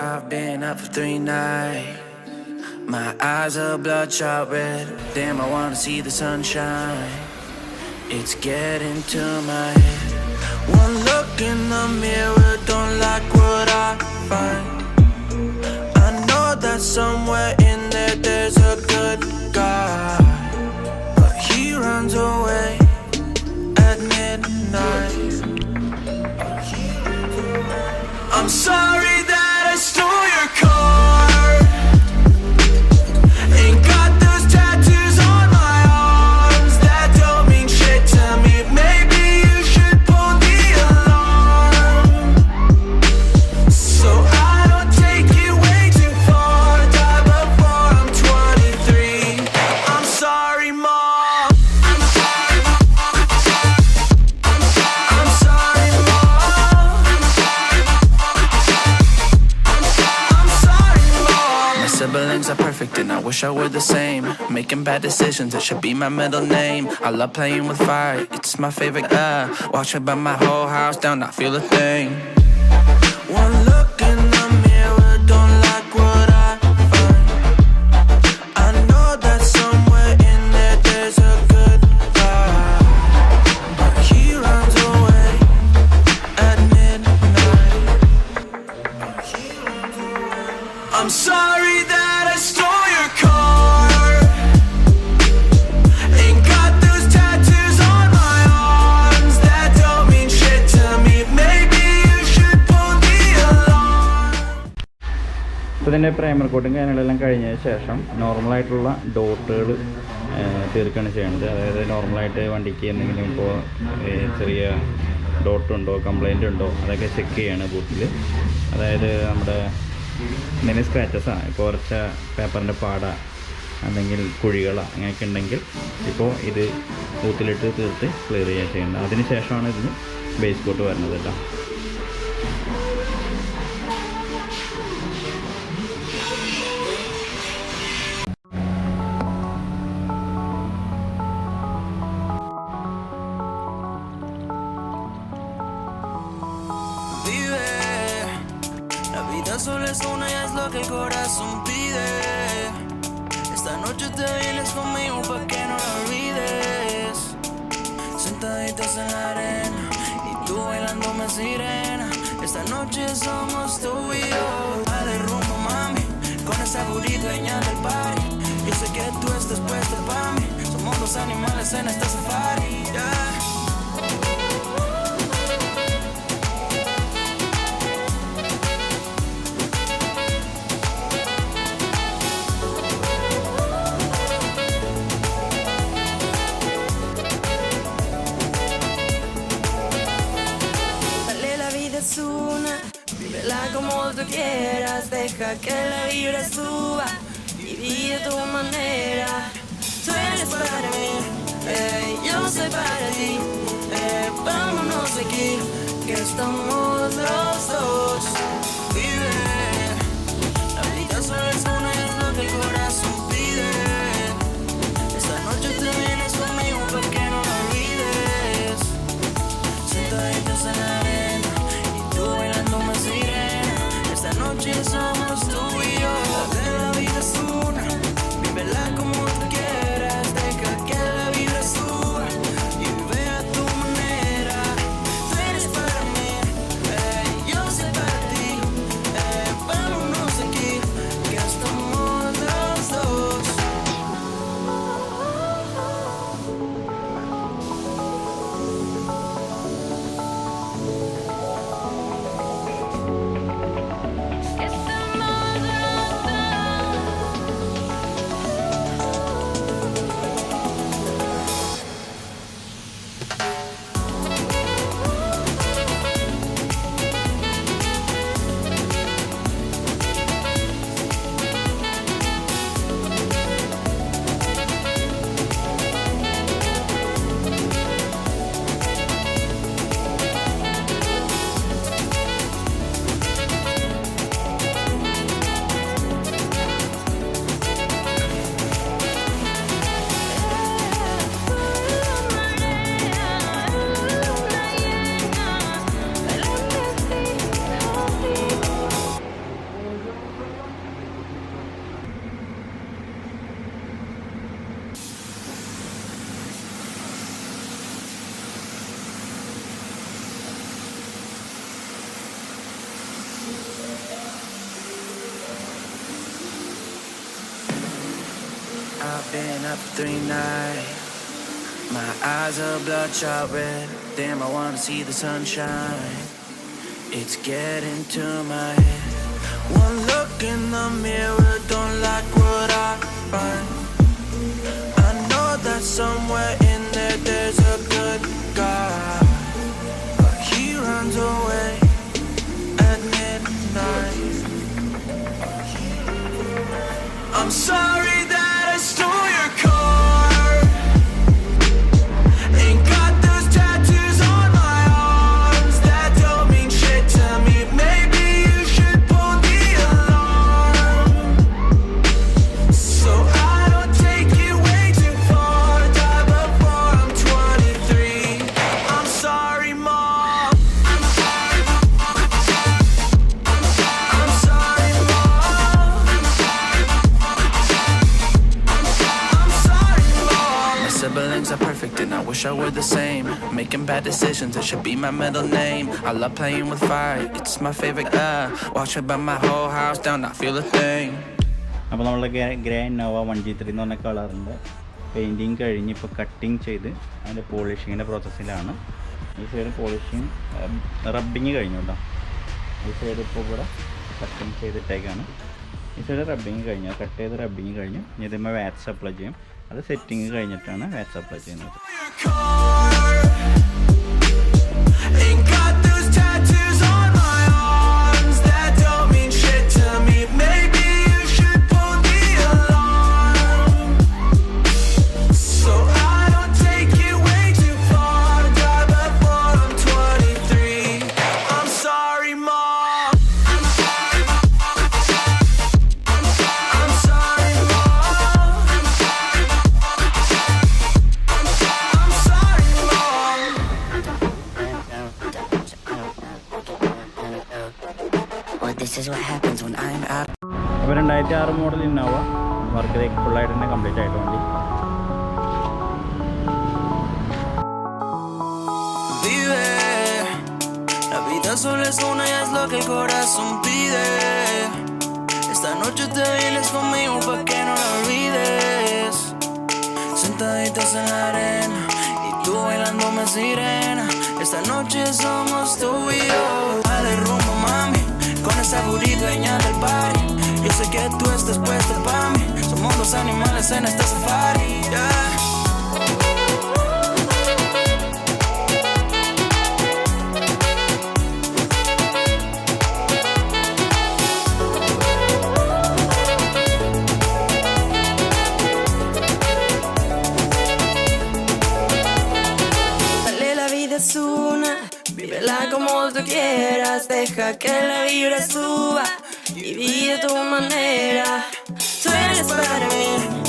I've been up for 3 nights. My eyes are bloodshot red. Damn, I wanna see the sunshine. It's getting to my head. One look in the mirror, don't like what I find. I know that somewhere in there there's a good guy, but he runs away at midnight. I'm sorry that I stole your car. Ain't got those tattoos on my arms that don't mean shit to me. Maybe you should pull the alarm, so I don't take it way too far. Die before I'm 23. I'm sorry, Mom. I'm sorry, Mom. I'm sorry, Mom. I'm sorry, Mom. My siblings are perfect and I wish I were the same. Making bad decisions, it should be my middle name. I love playing with fire, it's my favorite. Watch it burn my whole house down, not feel a thing. One look in the mirror, don't like what I find. I know that somewhere in there there's a good guy, but he runs away at midnight. I'm sorry that I stole your car. Ain't got those tattoos on my arms that don't mean shit to me. Maybe you should pull the alarm. ഇപ്പോൾ ഇതിൻ്റെ primer കോട്ടും കാര്യങ്ങളെല്ലാം കഴിഞ്ഞതിന് ശേഷം നോർമലായിട്ടുള്ള ഡോട്ടുകൾ തീർക്കുകയാണ് ചെയ്യുന്നത്. അതായത് നോർമലായിട്ട് വണ്ടിക്ക് എന്തെങ്കിലും ഇപ്പോൾ ചെറിയ ഡോട്ടുണ്ടോ കംപ്ലൈൻ്റ് ഉണ്ടോ അതൊക്കെ ചെക്ക് ചെയ്യാണ് ബൂത്തിൽ. അതായത് നമ്മുടെ എന്തെങ്കിലും സ്ക്രാച്ചസാണ്, ഇപ്പോൾ കുറച്ച് പേപ്പറിൻ്റെ പാട അല്ലെങ്കിൽ കുഴികളോ അങ്ങനെയൊക്കെ ഉണ്ടെങ്കിൽ ഇപ്പോൾ ഇത് ബൂത്തിലിട്ട് തീർത്ത് ക്ലിയർ ചെയ്യാൻ ചെയ്യുന്നത്. അതിന് ശേഷമാണ് ഇതിന് ബേസ് കോട്ട് വരുന്നത് കേട്ടോ. La vida solo es una y es lo que el corazón pide. Esta noche te vienes conmigo pa' que no lo olvides. Sentaditas en la arena y tú bailándome sirena. Esta noche somos tú y yo. Dale rumbo, mami, con esa burrito dueña del party. Yo sé que tú estás puesta pa' mí. Somos dos animales en este safari, yeah. Vívela como tú quieras, deja que la vibra suba y vive tu manera. Tú eres para mí, yo soy para ti. Vámonos de aquí, que estamos los dos. Vive, la vida solo es una y es lo que el corazón pide. Esta noche te vienes conmigo pa' que no lo olvides. Sentaditos en la arena y tú bailándome sirena. Esta noche somos tú y yo. La vida es una, vívela como tú quieras. Deja que la vida suba y vive a tu manera. Tú eres para mí, Been up for 3 nights. My eyes are bloodshot red. Damn, I wanna see the sunshine. It's getting to my head. One look in the mirror, don't like what I find. I know that somewhere in there there's a good guy, but he runs away at midnight. I'm sorry that I stole your car. Ain't got those tattoos on my arms that don't mean shit to me. Maybe you should pull the alarm, so I don't take it way too far. Die before I'm 23. I'm sorry, Mom. I'm sorry, Mom. I'm sorry, Mom. My siblings are perfect and I wish I were the same. Making bad decisions, it should be my middle name. I love playing with fire, it's my favorite. Watch it burn my whole house down, not feel a thing. അപ്പോൾ നമ്മൾ grey Innova 1G3 എന്ന് പറഞ്ഞ കളറിൻ്റെ painting കഴിഞ്ഞ് ഇപ്പോൾ cutting ചെയ്ത് അതിൻ്റെ പോളിഷിങ്ങിൻ്റെ പ്രോസസ്സിലാണ്. ഈ സൈഡ് പോളിഷിങ് റബ്ബിങ് കഴിഞ്ഞു കേട്ടോ. ഈ സൈഡ് ഇപ്പോൾ ഇവിടെ കട്ടിങ് ചെയ്തിട്ടേക്കാണ്. ഈ സൈഡ് റബ്ബിങ് കഴിഞ്ഞു, കട്ട് ചെയ്ത് റബ്ബിങ് കഴിഞ്ഞു. ഇനി ഇതിന്മേൽ വാക്സ് അപ്ലൈ ചെയ്യും. അത് സെറ്റിങ് കഴിഞ്ഞിട്ടാണ് വാക്സ് അപ്ലൈ ചെയ്യുന്നത്. Ain't got those tattoos on my arms that don't mean shit to me. Maybe you should pull the alarm, so I don't take it way too far. Die before I'm 23. I'm sorry, Mom. I'm sorry, Mom. I'm sorry, Mom. I'm sorry, Mom. Well, this is what happens when I'm out. അപ്പോൾ 2006 model Innova work ഫുള്ളായിട്ട് തന്നെ complete ആയിട്ട് വണ്ടി. Vive, la vida solo es una y es lo que el corazón pide. Esta noche te vienes conmigo pa' que no la olvides. Sentaditas en la arena y tú bailándome sirena. Esta noche somos tú y yo. Dale rumbo, mami, con esa booty dueña del party. Yo sé que tú estás puesta pa' mí. Somos dos animales en este safari, yeah. Dale, la vida es una, vívela como tú quieras. Deja que la vibra suba y vive a tu manera. Tú eres para mí,